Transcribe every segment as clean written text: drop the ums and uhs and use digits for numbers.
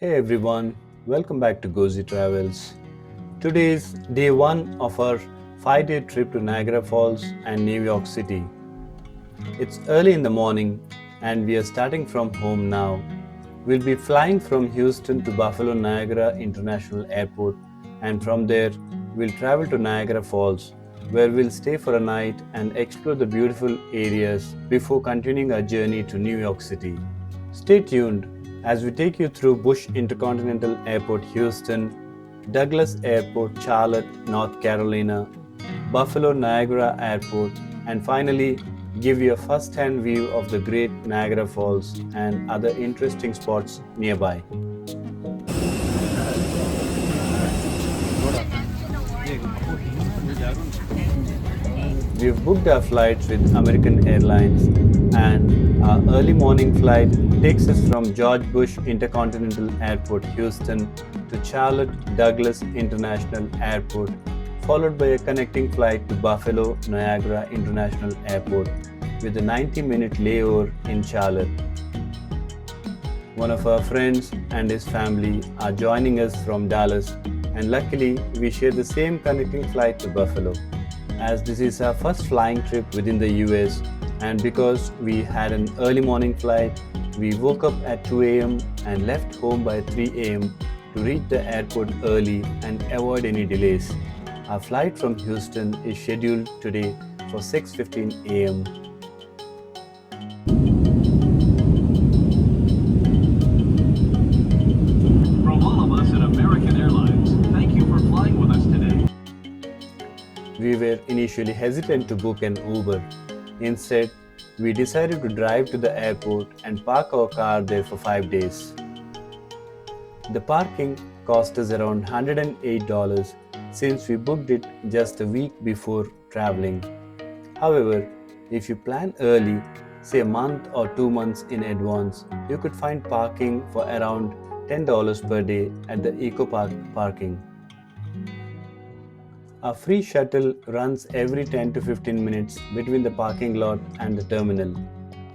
Hey everyone, welcome back to GovZtravels. Today is day one of our 5-day trip to Niagara Falls and New York City. It's early in the morning and we are starting from home now. We'll be flying from Houston to Buffalo Niagara International Airport, and from there we'll travel to Niagara Falls where we'll stay for a night and explore the beautiful areas before continuing our journey to New York City. Stay tuned as we take you through Bush Intercontinental Airport, Houston, Douglas Airport, Charlotte, North Carolina, Buffalo Niagara Airport, and finally give you a first hand view of the great Niagara Falls and other interesting spots nearby. We've booked our flights with American Airlines, and our early morning flight takes us from George Bush Intercontinental Airport, Houston, to Charlotte Douglas International Airport, followed by a connecting flight to Buffalo Niagara International Airport with a 90-minute layover in Charlotte. One of our friends and his family are joining us from Dallas, and luckily we share the same connecting flight to Buffalo. As this is our first flying trip within the US, and because we had an early morning flight, we woke up at 2 a.m. and left home by 3 a.m. to reach the airport early and avoid any delays. Our flight from Houston is scheduled today for 6:15 a.m. From all of us at American Airlines, thank you for flying with us today. We were initially hesitant to book an Uber. Instead, we decided to drive to the airport and park our car there for 5 days. The parking cost us around $108 since we booked it just a week before traveling. However, if you plan early, say a month or 2 months in advance, you could find parking for around $10 per day at the EcoPark parking. A free shuttle runs every 10 to 15 minutes between the parking lot and the terminal.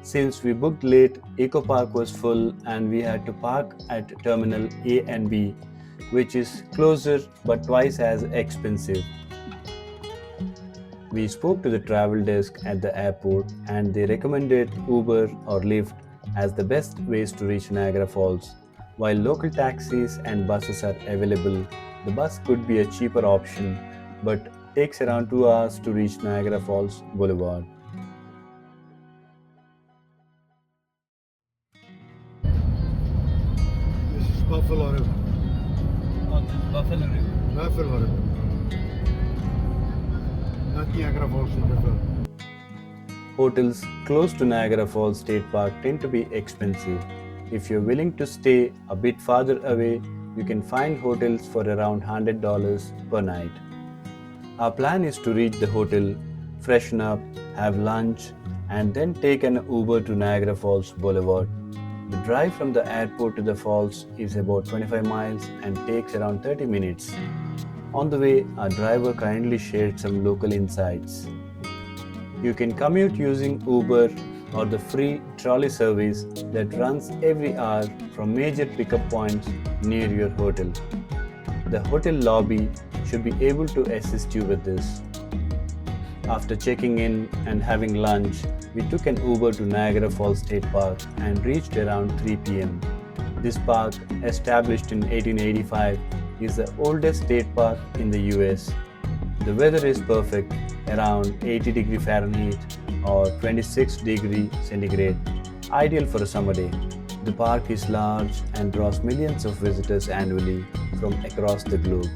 Since we booked late, Eco Park was full and we had to park at Terminal A and B, which is closer but twice as expensive. We spoke to the travel desk at the airport and they recommended Uber or Lyft as the best ways to reach Niagara Falls. While local taxis and buses are available, the bus could be a cheaper option but takes around 2 hours to reach Niagara Falls Boulevard. This is Buffalo River. Oh, this is Buffalo River. Buffalo River. Not Niagara Falls River. Hotels close to Niagara Falls State Park tend to be expensive. If you're willing to stay a bit farther away, you can find hotels for around $100 per night. Our plan is to reach the hotel, freshen up, have lunch, and then take an Uber to Niagara Falls Boulevard. The drive from the airport to the falls is about 25 miles and takes around 30 minutes. On the way, our driver kindly shared some local insights. You can commute using Uber or the free trolley service that runs every hour from major pickup points near your hotel. The hotel lobby should be able to assist you with this. After checking in and having lunch, we took an Uber to Niagara Falls State Park and reached around 3 pm. This park, established in 1885, is the oldest state park in the US. The weather is perfect, around 80 Fahrenheit or 26 centigrade, ideal for a summer day. The park is large and draws millions of visitors annually from across the globe.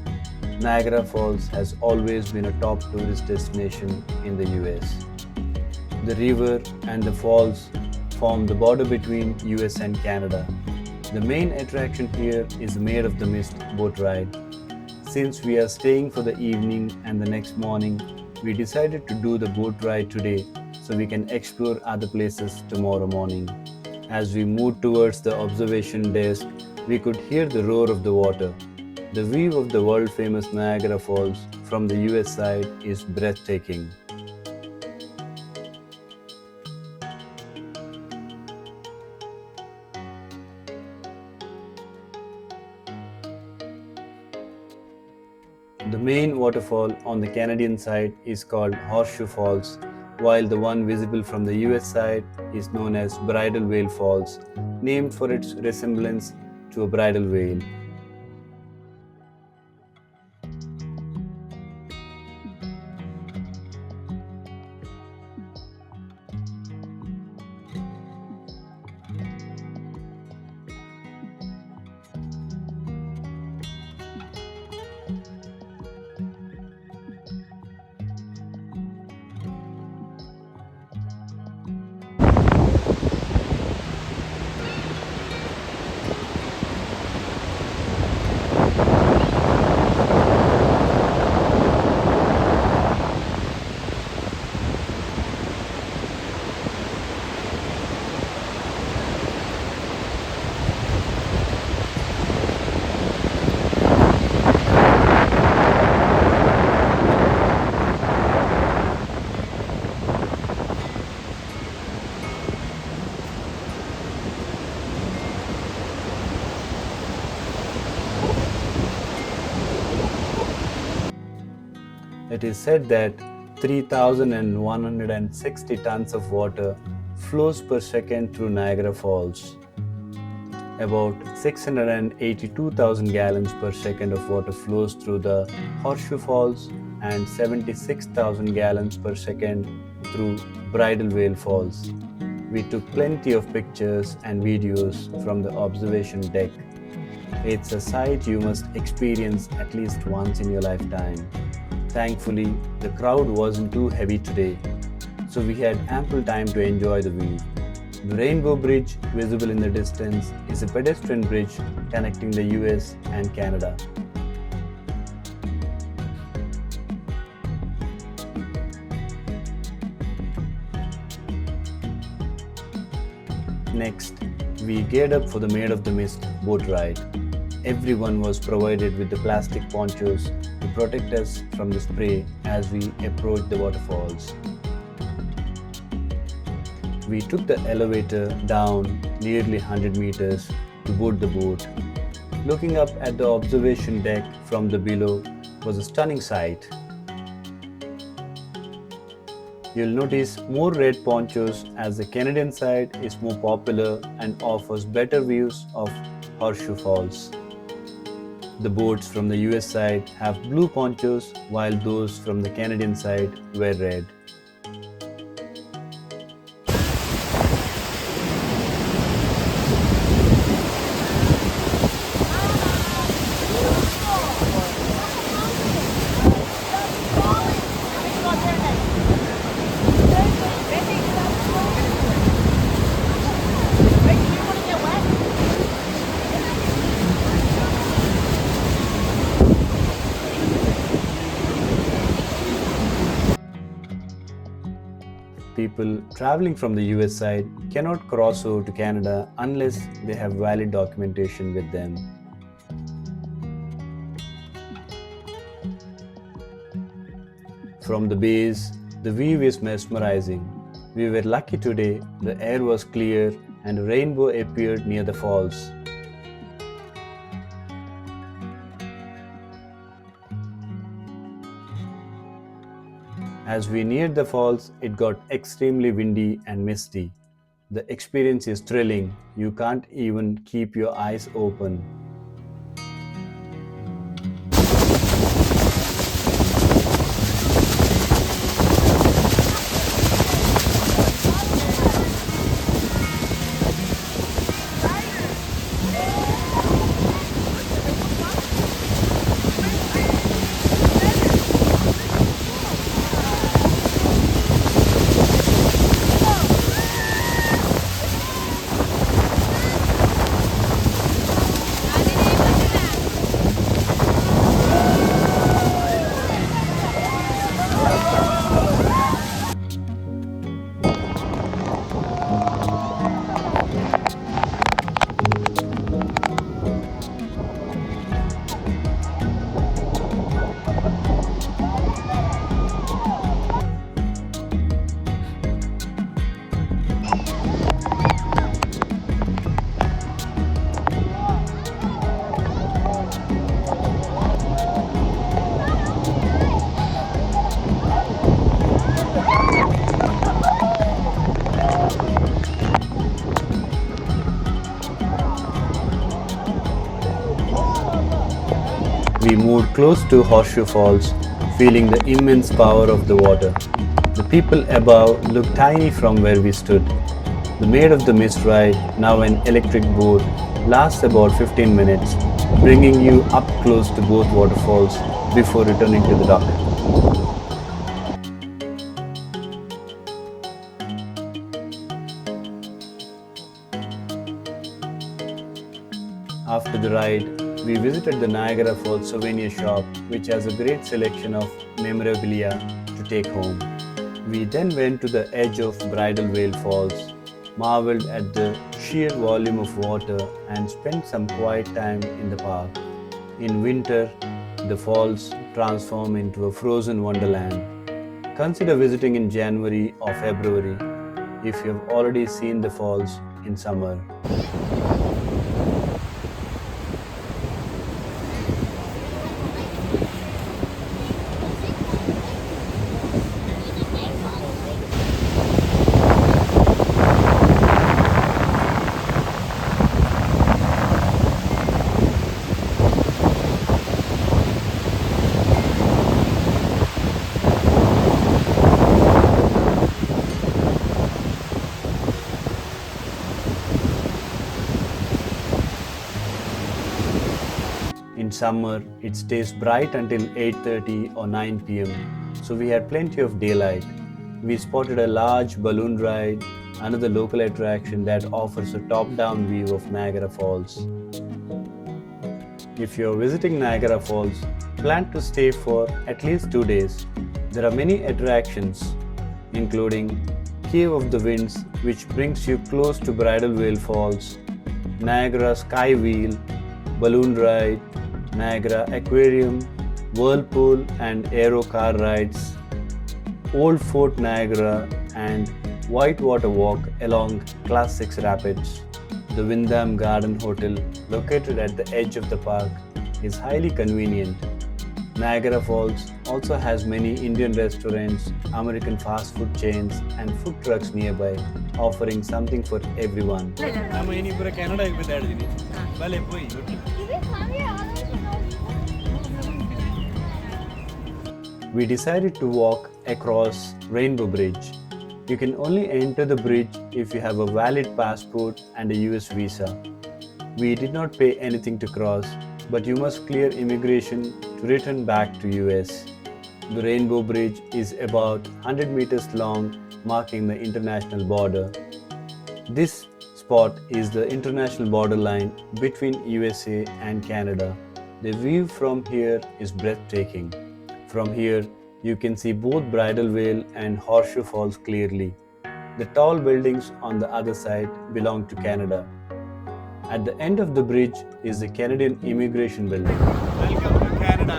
Niagara Falls has always been a top tourist destination in the US. The river and the falls form the border between US and Canada. The main attraction here is the Maid of the Mist boat ride. Since we are staying for the evening and the next morning, we decided to do the boat ride today so we can explore other places tomorrow morning. As we moved towards the observation desk, we could hear the roar of the water. The view of the world famous Niagara Falls from the US side is breathtaking. The main waterfall on the Canadian side is called Horseshoe Falls, while the one visible from the US side is known as Bridal Veil Falls, named for its resemblance to a bridal veil. It is said that 3,160 tons of water flows per second through Niagara Falls. About 682,000 gallons per second of water flows through the Horseshoe Falls and 76,000 gallons per second through Bridal Veil Falls. We took plenty of pictures and videos from the observation deck. It's a sight you must experience at least once in your lifetime. Thankfully, the crowd wasn't too heavy today, so we had ample time to enjoy the view. The Rainbow Bridge, visible in the distance, is a pedestrian bridge connecting the US and Canada. Next, we geared up for the Maid of the Mist boat ride. Everyone was provided with the plastic ponchos to protect us from the spray as we approached the waterfalls. We took the elevator down nearly 100 meters to board the boat. Looking up at the observation deck from the below was a stunning sight. You'll notice more red ponchos as the Canadian side is more popular and offers better views of Horseshoe Falls. The boats from the US side have blue ponchos while those from the Canadian side wear red. People traveling from the US side cannot cross over to Canada unless they have valid documentation with them. From the base, the view is mesmerizing. We were lucky today, the air was clear and a rainbow appeared near the falls. As we neared the falls, it got extremely windy and misty. The experience is thrilling. You can't even keep your eyes open. We moved close to Horseshoe Falls, feeling the immense power of the water. The people above looked tiny from where we stood. The Maid of the Mist ride, now an electric boat, lasts about 15 minutes, bringing you up close to both waterfalls before returning to the dock. After the ride, we visited the Niagara Falls souvenir shop, which has a great selection of memorabilia to take home. We then went to the edge of Bridal Veil Falls, marveled at the sheer volume of water, and spent some quiet time in the park. In winter, the falls transform into a frozen wonderland. Consider visiting in January or February if you have already seen the falls in summer. In summer, it stays bright until 8:30 or 9 pm, so we had plenty of daylight. We spotted a large balloon ride, another local attraction that offers a top-down view of Niagara Falls. If you're visiting Niagara Falls, plan to stay for at least 2 days. There are many attractions, including Cave of the Winds, which brings you close to Bridal Veil Falls, Niagara Sky Wheel, Balloon Ride, Niagara Aquarium, Whirlpool and Aero Car Rides, Old Fort Niagara, and Whitewater Walk along Class 6 Rapids. The Windham Garden Hotel, located at the edge of the park, is highly convenient. Niagara Falls also has many Indian restaurants, American fast food chains, and food trucks nearby, offering something for everyone. We decided to walk across Rainbow Bridge. You can only enter the bridge if you have a valid passport and a US visa. We did not pay anything to cross, but you must clear immigration to return back to US. The Rainbow Bridge is about 100 meters long, marking the international border. This spot is the international borderline between USA and Canada. The view from here is breathtaking. From here, you can see both Bridal Veil and Horseshoe Falls clearly. The tall buildings on the other side belong to Canada. At the end of the bridge is the Canadian Immigration Building. Welcome to Canada.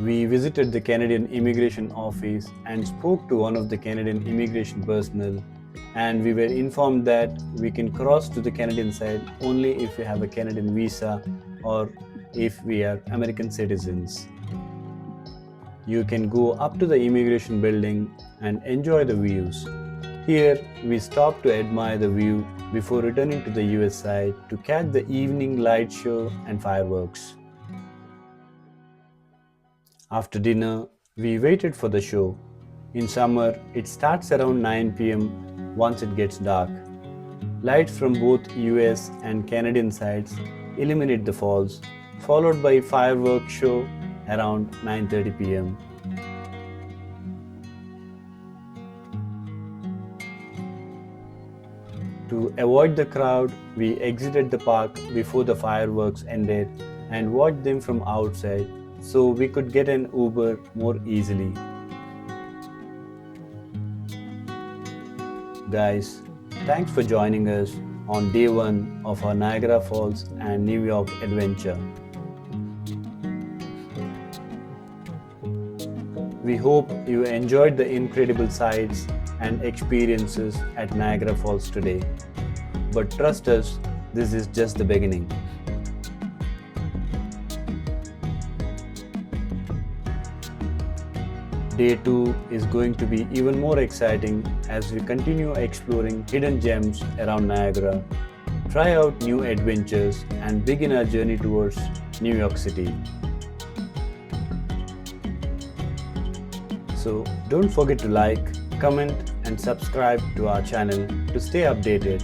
We visited the Canadian Immigration Office and spoke to one of the Canadian immigration personnel, and we were informed that we can cross to the Canadian side only if we have a Canadian visa or if we are American citizens. You can go up to the immigration building and enjoy the views. Here, we stopped to admire the view before returning to the US side to catch the evening light show and fireworks. After dinner, we waited for the show. In summer, it starts around 9 pm once it gets dark. Lights from both US and Canadian sides illuminate the falls, followed by a fireworks show around 9:30 pm. To avoid the crowd, we exited the park before the fireworks ended and watched them from outside so we could get an Uber more easily. Guys, thanks for joining us on day 1 of our Niagara Falls and New York adventure. We hope you enjoyed the incredible sights and experiences at Niagara Falls today. But trust us, this is just the beginning. Day 2 is going to be even more exciting as we continue exploring hidden gems around Niagara, try out new adventures, and begin our journey towards New York City. So don't forget to like, comment, and subscribe to our channel to stay updated.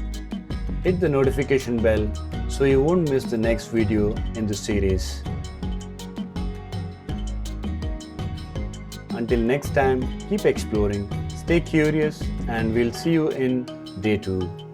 Hit the notification bell so you won't miss the next video in the series. Until next time, keep exploring, stay curious, and we'll see you in Day 2.